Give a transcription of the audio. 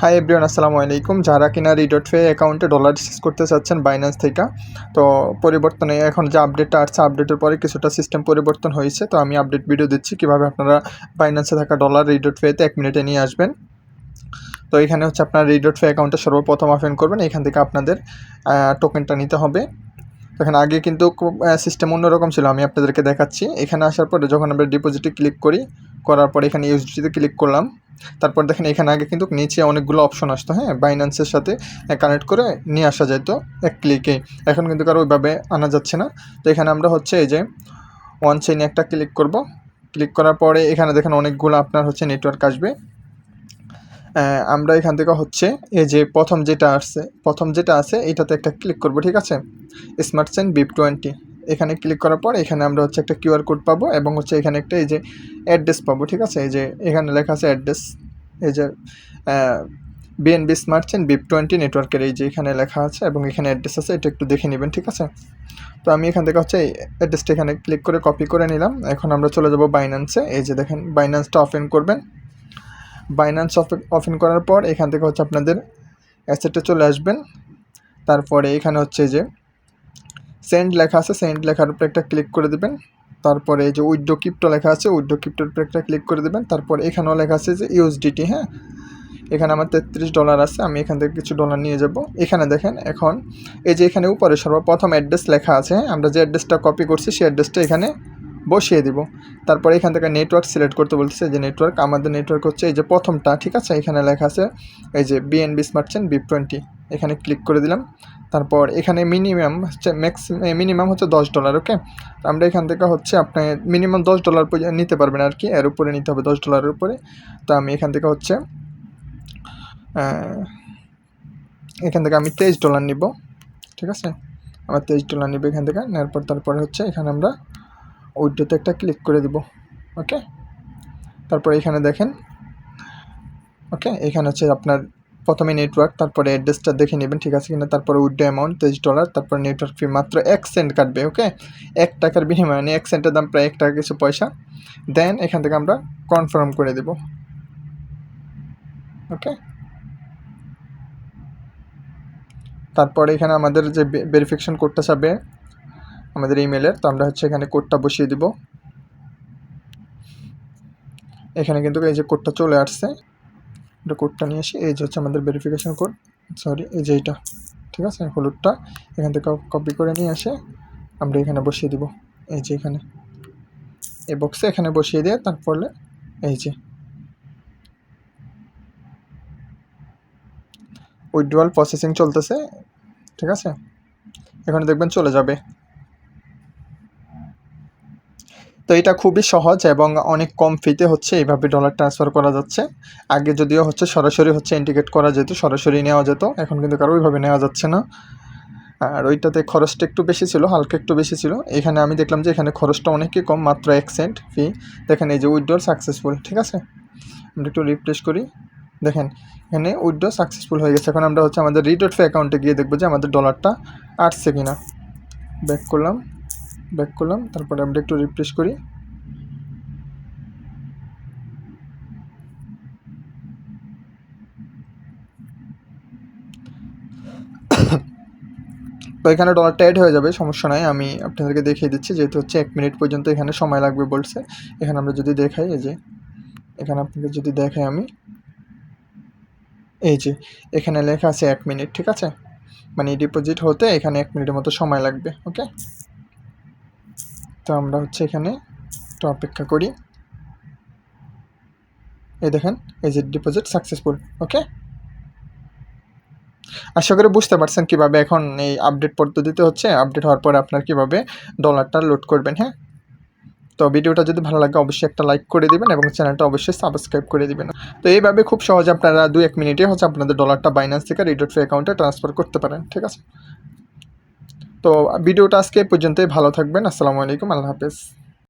Hi everyone, আসসালামু আলাইকুম। যারা কিনা রিডটফে অ্যাকাউন্টে ডলার রিসিভ করতে চাচ্ছেন বাইন্যান্স থেকে, তো পরিবর্তনে এখন যে আপডেটটা আসছে, আপডেটের পরে কিছুটা সিস্টেম পরিবর্তন হয়েছে। তো আমি আপডেট ভিডিও দিচ্ছি কীভাবে আপনারা বাইন্যান্সে থাকা ডলার রিডটফেতে 1 মিনিটে নিয়ে আসবেন। তো এখানে হচ্ছে আপনার রিডটফে অ্যাকাউন্টটা সর্বপ্রথম ওপেন করবেন। এখান থেকে আপনাদের টোকেনটা নিতে হবে। এখানে আগে কিন্তু সিস্টেম অন্যরকম ছিল, আমি আপনাদেরকে দেখাচ্ছি। এখানে আসার পরে যখন আমরা ডিপোজিটে ক্লিক করার পরে এখানে ইউএসডিতে ক্লিক করলাম। তারপর দেখেন এখানে আগে কিন্তু নিচে অনেকগুলো অপশন আসতো, হ্যাঁ, বাইন্যান্সের সাথে কানেক্ট করে নিয়ে আসা যেত এক ক্লিকেই। এখন কিন্তু কারো ওইভাবে আনা যাচ্ছে না। তো এখানে আমরা হচ্ছে এই যে ওয়ান চেইনে একটা ক্লিক করব। ক্লিক করার পরে এখানে দেখেন অনেকগুলো আপনার হচ্ছে নেটওয়ার্ক আসবে। আমরা এখান থেকে হচ্ছে এই যে প্রথম যেটা আছে এটাতে একটা ক্লিক করব, ঠিক আছে। স্মার্ট চেইন BIP20 এখানে ক্লিক করার পর এখানে আমরা হচ্ছে একটা কিউআর কোড পাবো এবং হচ্ছে এখানে একটা এই যে অ্যাড্রেস পাবো, ঠিক আছে। এই যে এখানে লেখা আছে অ্যাড্রেস, এই যে BNB স্মার্ট চেইন BIP20 নেটওয়ার্কের এই যে এখানে লেখা আছে এবং এখানে অ্যাড্রেস আছে, এটা একটু দেখে নেবেন, ঠিক আছে। তো আমি এখান থেকে হচ্ছে অ্যাড্রেসটা এখানে ক্লিক করে কপি করে নিলাম। এখন আমরা চলে যাব বাইন্যান্সে। এই যে দেখেন বাইন্যান্সটা ওপেন করবেন। বাইন্যান্স ওপেন করার পর এখান থেকে হচ্ছে আপনাদের অ্যাসেটে চলে আসবেন। তারপরে এখানে হচ্ছে যে সেন্ড লেখা আছে, সেন্ড লেখার উপরে একটা ক্লিক করে দেবেন। তারপরে এই যে উইথড্র ক্রিপ্টো লেখা আছে, উইথড্র ক্রিপ্টোর উপরে একটা ক্লিক করে দেবেন। তারপর এখানেও লেখা আছে যে USDT, হ্যাঁ। এখানে আমার $33 আছে, আমি এখান থেকে কিছু ডলার নিয়ে যাব। এখানে দেখেন এখন এই যে এখানে উপরে সর্বপ্রথম অ্যাড্রেস লেখা আছে, হ্যাঁ, আমরা যে অ্যাড্রেসটা কপি করছি সেই অ্যাড্রেসটা এখানে বসিয়ে দিব। তারপর এখান থেকে নেটওয়ার্ক সিলেক্ট করতে বলতেছে। যে নেটওয়ার্ক, আমাদের নেটওয়ার্ক হচ্ছে এই যে প্রথমটা, ঠিক আছে। এখানে লেখা আছে এই যে BNB স্মার্ট চেইন BIP20, এখানে ক্লিক করে দিলাম। তারপর এখানে মিনিমাম হচ্ছে মিনিমাম হচ্ছে $10, ওকে। আমরা এখান থেকে হচ্ছে আপনি মিনিমাম $10 নিতে পারবেন আর কি, এর উপরে নিতে হবে $10 উপরে। তো আমি এখান থেকে হচ্ছে এখান থেকে আমি $23 নিব, ঠিক আছে। আমার $23 নিব এখান থেকে নেওয়ার পর তারপরে হচ্ছে এখানে আমরা উইথড্রোতে একটা ক্লিক করে দিব, ওকে। তারপরে এখানে দেখেন, ওকে, এখানে হচ্ছে আপনার প্রথমে নেটওয়ার্ক, তারপরে অ্যাড্রেসটা দেখে নেবেন ঠিক আছে কিনা। তারপরে উইথড্রো অ্যামাউন্ট $23, তারপর নেটওয়ার্ক ফি মাত্র 1 সেন্ট কাটবে, ওকে। 1 টাকার বিনিময়ে, মানে 1 সেন্টের দাম প্রায় 1 টাকা কিছু পয়সা। দেন এখান থেকে আমরা কনফার্ম করে দেব, ওকে। তারপরে এখানে আমাদের যে ভেরিফিকেশন কোডটা যাবে আমাদের ইমেলের, তো আমরা হচ্ছে এখানে কোডটা বসিয়ে দিব। এখানে কিন্তু এই যে কোডটা চলে আসছে, এটা কোডটা নিয়ে আসি। এই যে হচ্ছে আমাদের ভেরিফিকেশন কোড, সরি এই যে এইটা, ঠিক আছে, হলুদটা। এখান থেকে কপি করে নিয়ে আসে আমরা এখানে বসিয়ে দিব। এই যে এখানে এই বক্সে এখানে বসিয়ে দিয়ে তারপরে এই যে উইথড্রয়াল প্রসেসিং চলতেছে, ঠিক আছে। এখানে দেখবেন চলে যাবে। তো এটা খুবই সহজ এবং অনেক কম ফিতে হচ্ছে এইভাবে ডলার ট্রান্সফার করা যাচ্ছে। আগে যদিও হচ্ছে সরাসরি হচ্ছে ইন্টিগ্রেট করা যেত, সরাসরি নেওয়া যেত, এখন কিন্তু কারো ওইভাবে নেওয়া যাচ্ছে না। আর ওইটাতে খরচটা একটু বেশি ছিল, হালকা একটু বেশি ছিল। এখানে আমি দেখলাম যে এখানে খরচটা অনেকই কম, মাত্র 1 সেন্ট ফি। দেখেন এই যে উইথড্র সাকসেসফুল, ঠিক আছে। আমরা একটু রিফ্রেশ করি, দেখেন এখানে উইথড্র সাকসেসফুল হয়ে গেছে। এখন আমরা হচ্ছে আমাদের রিডটফে অ্যাকাউন্টে গিয়ে দেখবো যে আমাদের ডলারটা আসছে কিনা। ব্যাক করলাম, তারপরে আমরা একটু রিফ্রেশ করি। তো এখানে ডলারটা অ্যাড হয়ে যাবে, সমস্যা নাই। আমি আপনাদেরকে দেখিয়ে দিচ্ছি, যেহেতু হচ্ছে 1 মিনিট পর্যন্ত এখানে সময় লাগবে বলছে। এখানে আমরা যদি দেখাই, এই যে এখানে আপনাকে যদি দেখাই আমি, এই যে এখানে লেখা আছে 1 মিনিট, ঠিক আছে। মানে ডিপোজিট হতে এখানে 1 মিনিটের মতো সময় লাগবে, ওকে। তো আমরা হচ্ছে এখানে একটু অপেক্ষা করি। এই দেখেন এই যে ডিপোজিট সাকসেসফুল, ওকে। আশা করি বুঝতে পারছেন কীভাবে এখন এই আপডেট পদ্ধতিতে হচ্ছে আপডেট হওয়ার পরে আপনার কীভাবে ডলারটা লোড করবেন, হ্যাঁ। তো ভিডিওটা যদি ভালো লাগে অবশ্যই একটা লাইক করে দিবেন এবং চ্যানেলটা অবশ্যই সাবস্ক্রাইব করে দিবেন। তো এইভাবে খুব সহজে আপনারা 2-1 মিনিটে হচ্ছে আপনাদের ডলারটা বাইন্যান্স থেকে রিডটফে অ্যাকাউন্টে ট্রান্সফার করতে পারেন, ঠিক আছে। তো ভিডিওটা আজকে এই পর্যন্তই, ভালো থাকবেন। আসসালামু আলাইকুম, আল্লাহ হাফেজ।